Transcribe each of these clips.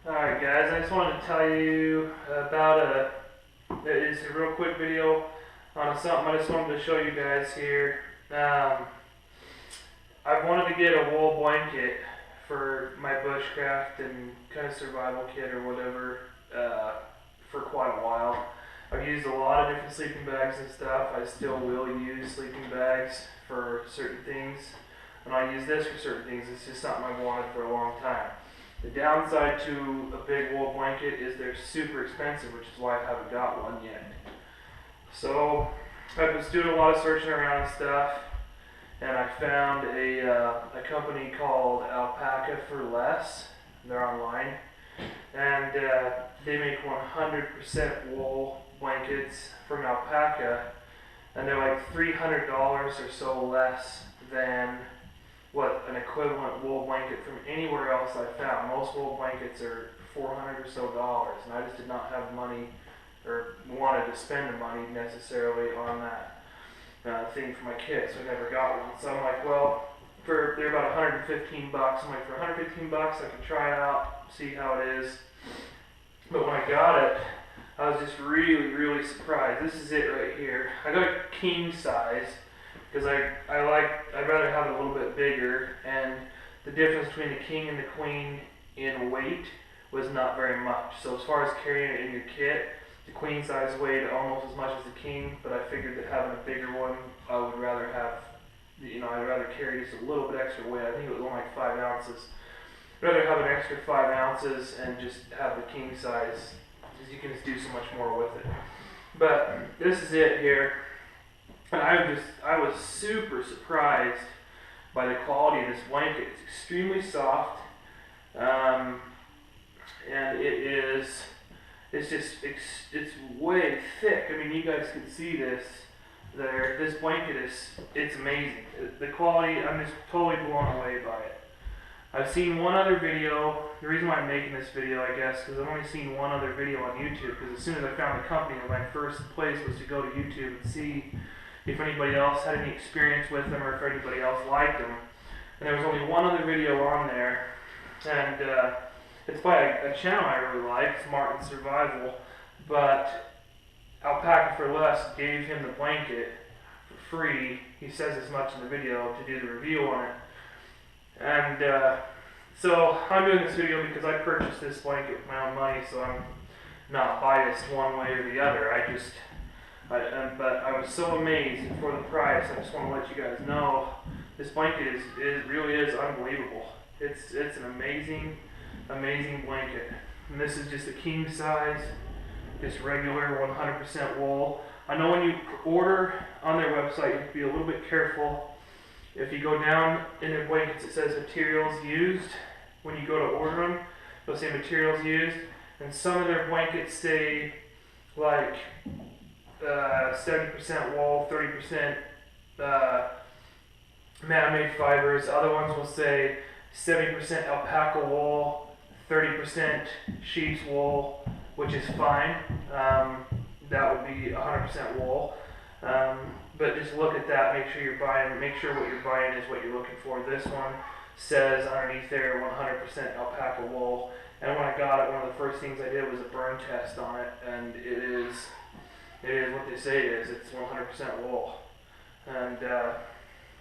Alright guys, I just wanted to tell you about it's a real quick video on something I just wanted to show you guys here. I wanted to get a wool blanket for my bushcraft and kind of survival kit or whatever for quite a while. I've used a lot of different sleeping bags and stuff. I still will use sleeping bags for certain things, and I use this for certain things. It's just something I've wanted for a long time. The downside to a big wool blanket is they're super expensive, which is why I haven't got one yet. So I was doing a lot of searching around and stuff, and I found a company called Alpaca for less. They're online, and they make 100% wool blankets from alpaca, and they're like $300 or so less than what an equivalent wool blanket from anywhere else I found. Most wool blankets are $400 or so, and I just did not have money or wanted to spend the money necessarily on that thing for my kit, so I never got one. So I'm like, well, they're about 115 bucks. I'm like, for 115 bucks, I can try it out, see how it is. But when I got it, I was just really surprised. This is it right here. I got a king size, because I'd rather have it a little bit bigger, and the difference between the king and the queen in weight was not very much. So as far as carrying it in your kit, the queen size weighed almost as much as the king, but I figured that having a bigger one, I would rather have, I'd rather carry just a little bit extra weight. I think it was only like 5 ounces. I'd rather have an extra 5 ounces and just have the king size, because you can just do so much more with it. But this is it here. And I was super surprised by the quality of this blanket. It's extremely soft, and it's way thick. I mean, you guys can see this there. This blanket it's amazing. The quality, I'm just totally blown away by it. I've seen one other video. The reason why I'm making this video, I guess, because I've only seen one other video on YouTube, because as soon as I found the company, my first place was to go to YouTube and see if anybody else had any experience with them or if anybody else liked them. And there was only one other video on there, and it's by a channel I really like, Smart and Survival, but Alpaca for Less gave him the blanket for free. He says as much in the video to do the review on it. And so I'm doing this video because I purchased this blanket with my own money, so I'm not biased one way or the other. But I was so amazed for the price. I just want to let you guys know this blanket really is unbelievable. It's an amazing blanket. And this is just a king size, just regular 100% wool. I know when you order on their website, you have to be a little bit careful. If you go down in their blankets, it says materials used. When you go to order them, they'll say materials used, and some of their blankets say like 70% wool, 30% man-made fibers. Other ones will say 70% alpaca wool, 30% sheep's wool, which is fine. That would be 100% wool. But just look at that. Make sure what you're buying is what you're looking for. This one says underneath there 100% alpaca wool. And when I got it, one of the first things I did was a burn test on it, and it is what they say it is. It's 100% wool. And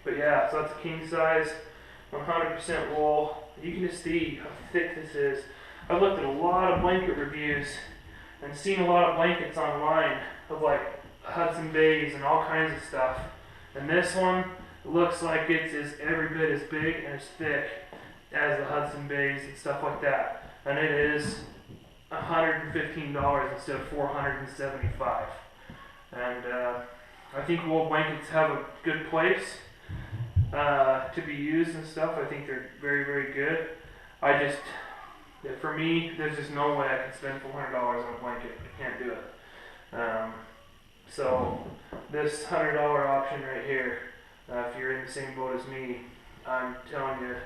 but yeah, so that's a king size, 100% wool. You can just see how thick this is. I've looked at a lot of blanket reviews and seen a lot of blankets online of like Hudson Bays and all kinds of stuff. And this one looks like it's every bit as big and as thick as the Hudson Bays and stuff like that. And it is $115 instead of $475. And I think wool blankets have a good place to be used and stuff. I think they're very good. For me, there's just no way I can spend $400 on a blanket. I can't do it. So this $100 option right here, if you're in the same boat as me, I'm telling you,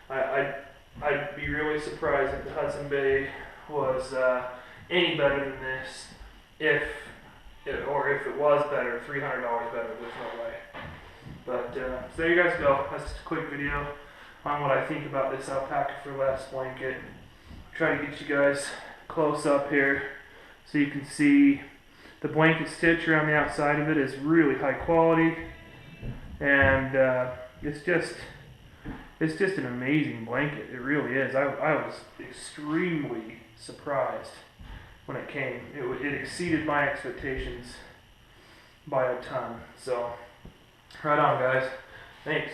I'd be really surprised if the Hudson Bay was any better than this, if it was better, $300 better. There's no way. But so there you guys go. That's just a quick video on what I think about this Alpaca for Less blanket. try to get you guys close up here so you can see the blanket stitch around the outside of it is really high quality, and it's just an amazing blanket. It really is. I was extremely surprised when it came. It exceeded my expectations by a ton. So right on, guys. Thanks.